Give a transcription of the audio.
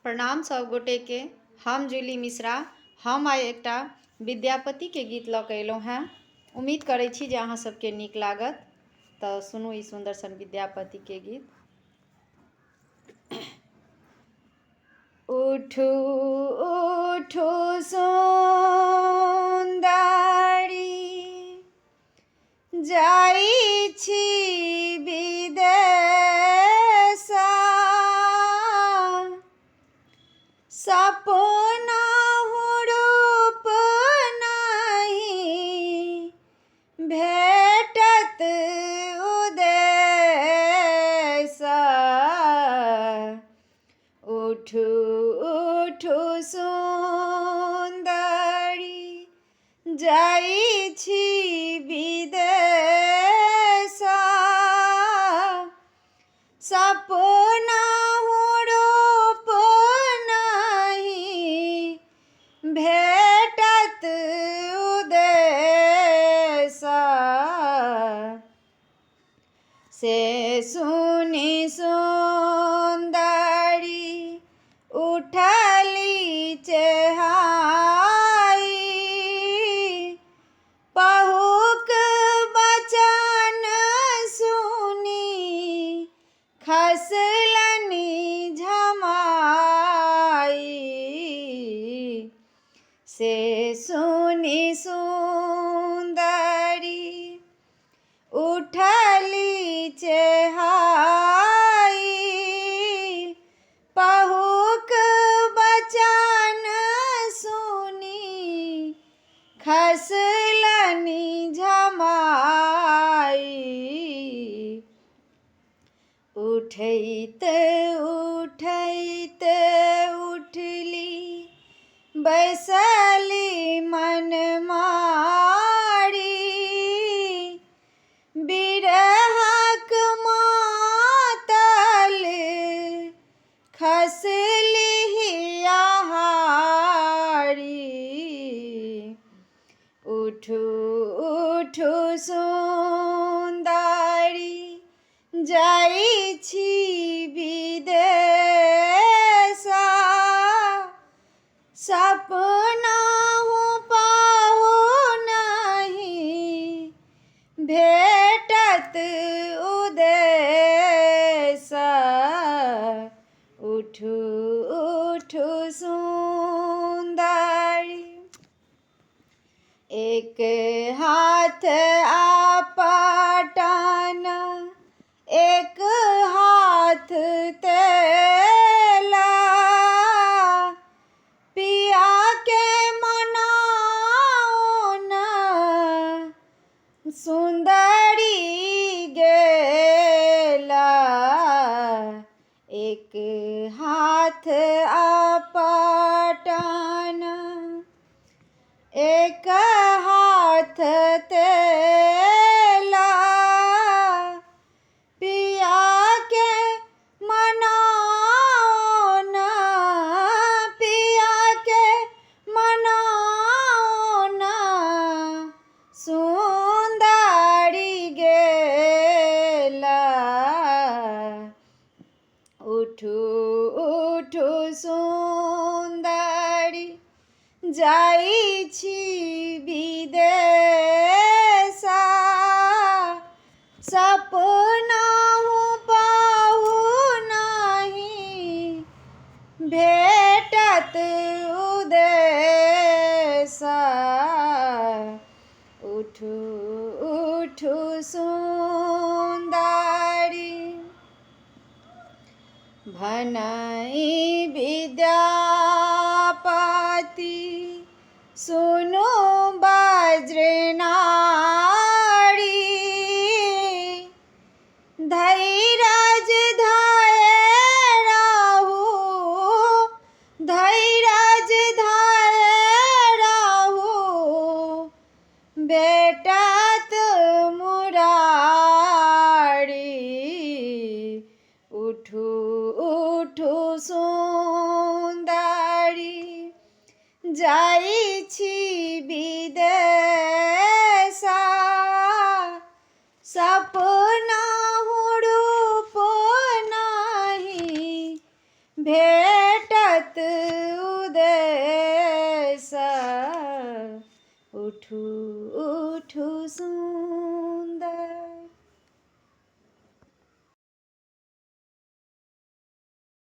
प्रणाम सब गोटे के। हम जूली मिश्रा। हम आइ एकटा विद्यापति के गीत लऽ कऽ अयलहुँ हेँ। उम्मीद करै छी जे अहाँ सबके नीक लागत। तऽ सुनू ई सुन्दर सन विद्यापति के गीत। उठू उठू सुन्दरी, जाइ छी विदेशा, सपना रूप नहीं भेटत उदेशा। उठू उठू सुन्दरी, जाइ छी विदेशा, सपना रूप नहीं भेटत उदेशा। से सुनी सुन्दरी उठली चेहाई, पहुक बचन सुनी खसलनि झमाई। से सुनी सुन्दरी उठली चेहाई, पहुक बचन सुनी खसलनि झमाई। उठैत उठैत उठली, बैसली मन मारी, बिरहक मातल खसली आहारी। उठू उठू सुन्दरी, जाइ छी विदेशा, सपना पाहु नहीं भेटत उदेशा। उठू उठू सुन्दरी, एक हाथ आपटन एक हाथ तेला, पिया के मनाओ न सुन्दरी गेला। एक हाथ आपटन एक हाथ तेला, पिया के मनाओ न, पिया के मनाओ न सुन्दरी गेला। उठू उठू सुन्दरी, जाइ छी विदेशा, सपना पाहु नहीं भेटत उदेशा। उठू उठू सुन्दरी, भनहि विद्यापति सुनु वज्रनारी, धैर्य धाये राहु, धैर्य धाये राहु, भेटत मुरारी। उठू उठू सुन्दरी, जाइ छी विदेशा, उठू उठू